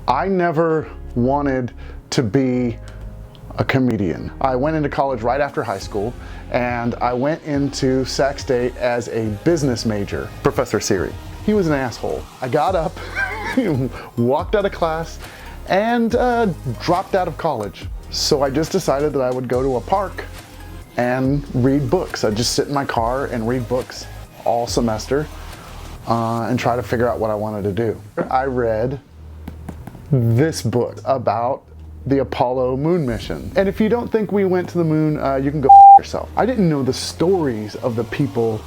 I never wanted to be a comedian. I went into college right after high school, and I went into Sac State as a business major. Professor Siri, he was an asshole. I got up, walked out of class, and dropped out of college. So I just decided that I would go to a park and read books. I'd just sit in my car and read books all semester and try to figure out what I wanted to do. I read this book about the Apollo moon mission. And if you don't think we went to the moon, you can go yourself. I didn't know the stories of the people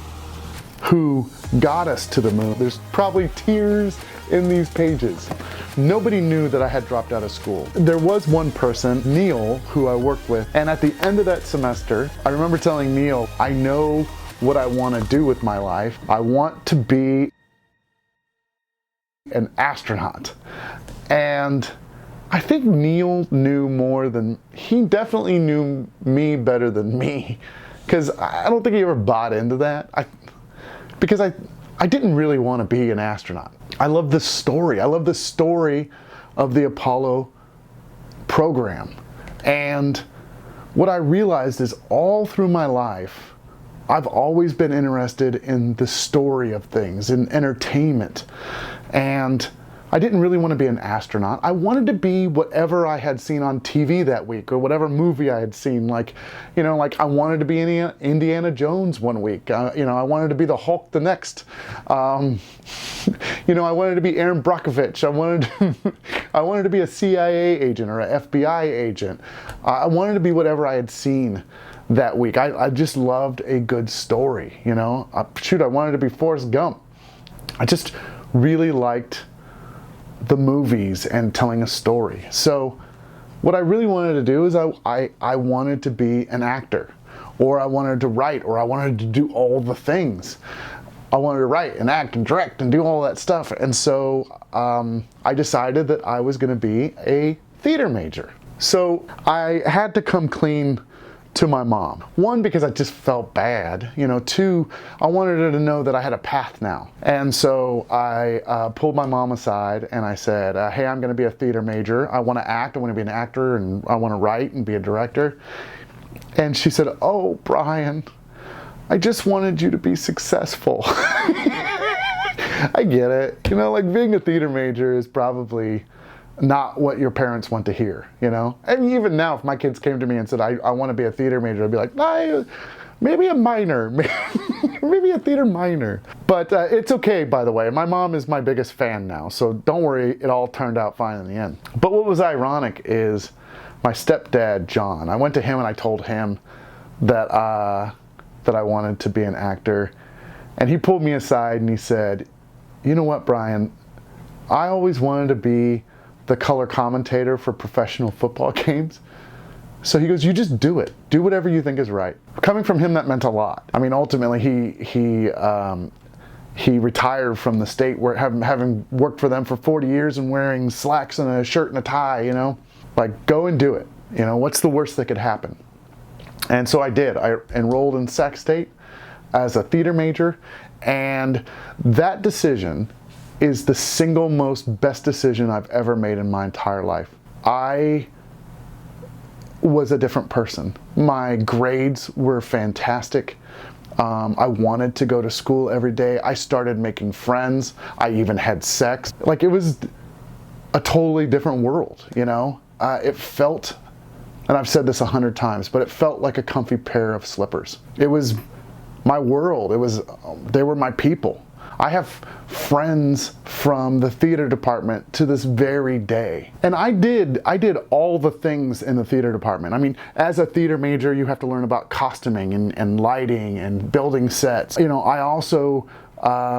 who got us to the moon. There's probably tears in these pages. Nobody knew that I had dropped out of school. There was one person, Neil, who I worked with, and at the end of that semester, I remember telling Neil, I know what I want to do with my life. I want to be an astronaut. And I think Neil knew more than, he definitely knew me better than me, because I don't think he ever bought into that. Because I didn't really want to be an astronaut. I love this story. I love the story of the Apollo program. And what I realized is all through my life, I've always been interested in the story of things, in entertainment. And I didn't really want to be an astronaut. I wanted to be whatever I had seen on TV that week, or whatever movie I had seen. Like, you know, like I wanted to be Indiana Jones one week. You know, I wanted to be the Hulk the next. You know, I wanted to be Aaron Brockovich. I wanted to be a CIA agent or an FBI agent. I wanted to be whatever I had seen that week. I just loved a good story, you know. Shoot, I wanted to be Forrest Gump. I just really liked the movies and telling a story. So what I really wanted to do is I wanted to be an actor, or I wanted to write, or I wanted to do all the things. I wanted to write and act and direct and do all that stuff. And so I decided that I was going to be a theater major. So I had to come clean to my mom. One, because I just felt bad. You know, two, I wanted her to know that I had a path now. And so I pulled my mom aside and I said, hey, I'm gonna be a theater major. I wanna act, I wanna be an actor, and I wanna write and be a director. And she said, oh, Brian, I just wanted you to be successful. I get it. You know, like being a theater major is probably not what your parents want to hear, you know? And even now, if my kids came to me and said, I want to be a theater major, I'd be like, nah, maybe a minor, maybe a theater minor. But it's okay, by the way. My mom is my biggest fan now, so don't worry, it all turned out fine in the end. But what was ironic is my stepdad, John. I went to him and I told him that, that I wanted to be an actor. And he pulled me aside and he said, you know what, Brian? I always wanted to be the color commentator for professional football games. So he goes, you just do it. Do whatever you think is right. Coming from him, that meant a lot. I mean, ultimately, he retired from the state, where having worked for them for 40 years and wearing slacks and a shirt and a tie, you know? Like, go and do it. You know, what's the worst that could happen? And so I did. I enrolled in Sac State as a theater major, and that decision is the single most best decision I've ever made in my entire life. I was a different person. My grades were fantastic. I wanted to go to school every day. I started making friends. I even had sex. Like, it was a totally different world, you know? It felt, and I've said this 100 times, but it felt like a comfy pair of slippers. It was my world. They were my people. I have friends from the theater department to this very day. And I did all the things in the theater department. I mean, as a theater major, you have to learn about costuming and lighting and building sets. You know, I also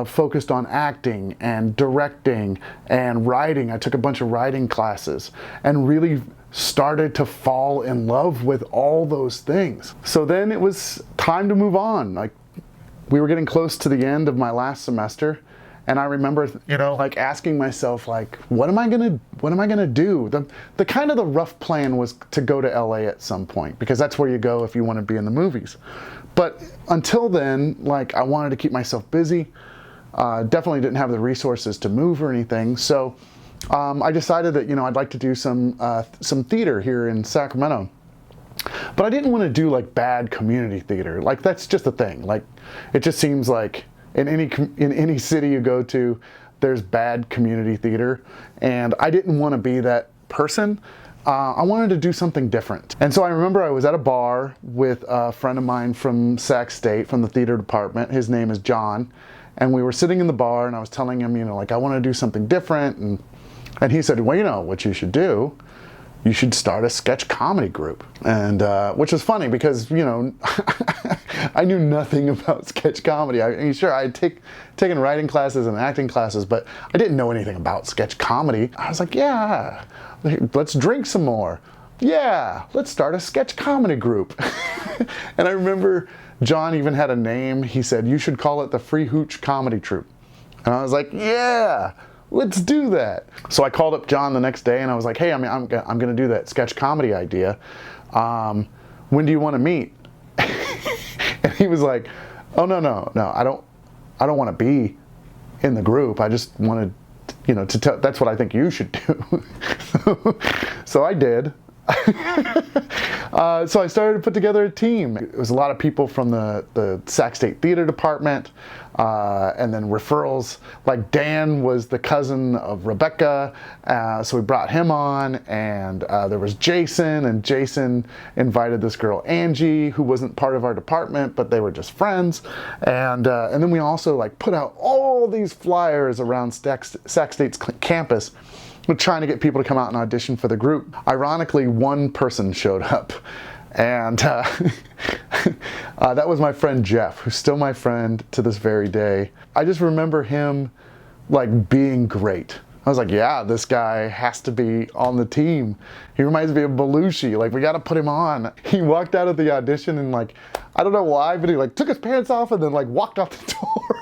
focused on acting and directing and writing. I took a bunch of writing classes and really started to fall in love with all those things. So then it was time to move on. Like, we were getting close to the end of my last semester, and I remember, you know, like asking myself, like, what am I gonna do? The kind of the rough plan was to go to LA at some point, because that's where you go if you want to be in the movies. But until then, like, I wanted to keep myself busy. Definitely didn't have the resources to move or anything. So I decided that, I'd like to do some theater here in Sacramento. But I didn't want to do like bad community theater. Like that's just a thing. Like it just seems like in any city you go to, there's bad community theater, and I didn't want to be that person. I wanted to do something different. And so I remember I was at a bar with a friend of mine from Sac State, from the theater department. His name is John. And we were sitting in the bar and I was telling him, like I want to do something different. And he said, well, what you should do, you should start a sketch comedy group. And which was funny because, I knew nothing about sketch comedy. I mean, sure, I had taken writing classes and acting classes, but I didn't know anything about sketch comedy. I was like, yeah, let's drink some more. Yeah, let's start a sketch comedy group. And I remember John even had a name. He said, you should call it the Free Hooch Comedy Troupe. And I was like, yeah, let's do that. So I called up John the next day and I was like, hey, I'm going to do that sketch comedy idea. When do you want to meet? And he was like, oh, no, I don't want to be in the group. I just wanted, to tell, that's what I think you should do. So I did. So I started to put together a team. It was a lot of people from the Sac State Theater Department, and then referrals. Like Dan was the cousin of Rebecca, so we brought him on, and there was Jason, and Jason invited this girl Angie, who wasn't part of our department, but they were just friends. And then we also like put out all these flyers around Sac State's campus. We're trying to get people to come out and audition for the group. Ironically, one person showed up, and that was my friend Jeff, who's still my friend to this very day. I just remember him like being great. I was like, yeah, this guy has to be on the team. He reminds me of Belushi. Like, we got to put him on. He walked out of the audition and like, I don't know why, but he like took his pants off and then like walked out the door.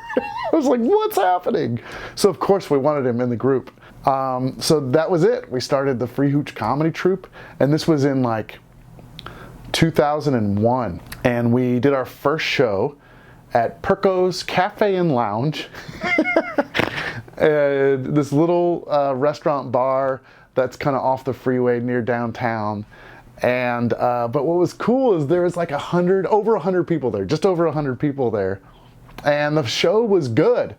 I was like, what's happening? So of course we wanted him in the group. So that was it. We started the Free Hooch Comedy Troupe, and this was in like 2001. And we did our first show at Perco's Cafe and Lounge. This little restaurant bar that's kind of off the freeway near downtown. And but what was cool is there was like over 100 people there, just over 100 people there. And the show was good.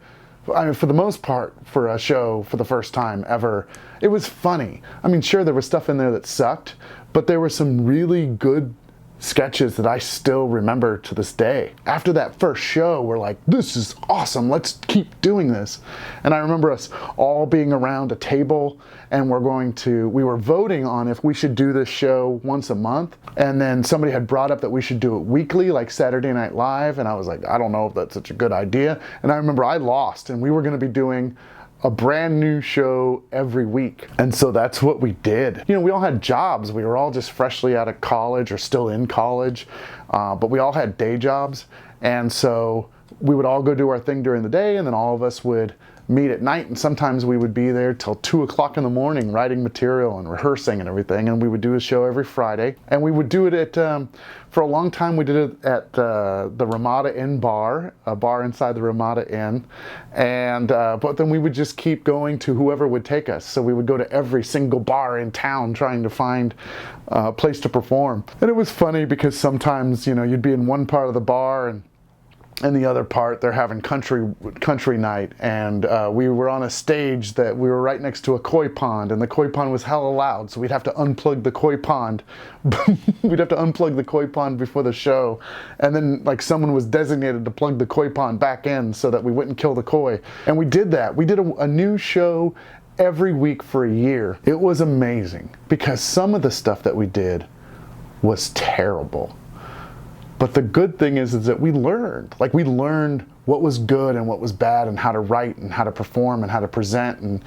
I mean, for the most part, for a show for the first time ever, it was funny. I mean, sure, there was stuff in there that sucked, but there were some really good sketches that I still remember to this day. After that first show, we're like, this is awesome, let's keep doing this. And I remember us all being around a table, and we were voting on if we should do this show once a month. And then somebody had brought up that we should do it weekly, like Saturday Night Live, and I was like, I don't know if that's such a good idea. And I remember I lost, and we were gonna be doing a brand new show every week. And so that's what we did. We all had jobs. We were all just freshly out of college or still in college, but we all had day jobs. And so we would all go do our thing during the day, and then all of us would meet at night, and sometimes we would be there till 2 o'clock in the morning writing material and rehearsing and everything. And we would do a show every Friday, and we would do it at for a long time we did it at the Ramada Inn bar, a bar inside the Ramada Inn. And but then we would just keep going to whoever would take us. So we would go to every single bar in town trying to find a place to perform. And it was funny because sometimes you'd be in one part of the bar, and in the other part they're having country night, and we were on a stage that we were right next to a koi pond, and the koi pond was hella loud, so we'd have to unplug the koi pond. We'd have to unplug the koi pond before the show, and then like someone was designated to plug the koi pond back in so that we wouldn't kill the koi. And we did that. We did a new show every week for a year. It was amazing because some of the stuff that we did was terrible. But the good thing is that we learned. Like, we learned what was good and what was bad, and how to write and how to perform and how to present, and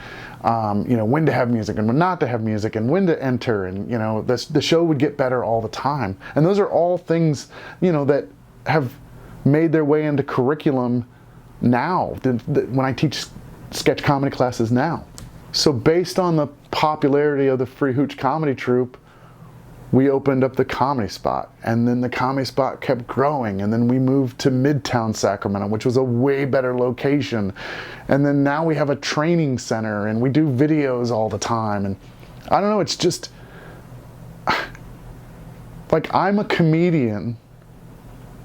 when to have music and when not to have music, and when to enter, and the show would get better all the time. And those are all things that have made their way into curriculum now, when I teach sketch comedy classes now. So based on the popularity of the Free Hooch Comedy Troupe, we opened up the Comedy Spot, and then the Comedy Spot kept growing, and then we moved to Midtown Sacramento, which was a way better location, and then now we have a training center, and we do videos all the time, and I don't know, it's just, like, I'm a comedian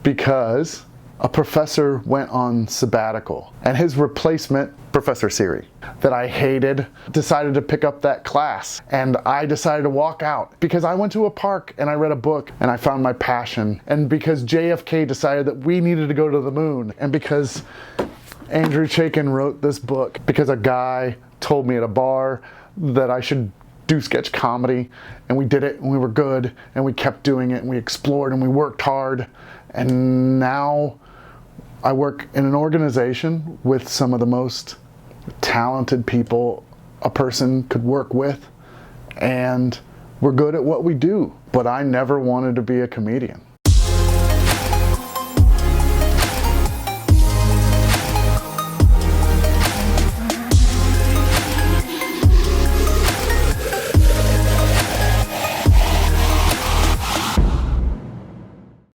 because a professor went on sabbatical, and his replacement, Professor Siri, that I hated, decided to pick up that class, and I decided to walk out because I went to a park and I read a book and I found my passion, and because JFK decided that we needed to go to the moon, and because Andrew Chaikin wrote this book, because a guy told me at a bar that I should do sketch comedy, and we did it, and we were good, and we kept doing it, and we explored, and we worked hard, and now I work in an organization with some of the most talented people a person could work with, and we're good at what we do. But I never wanted to be a comedian.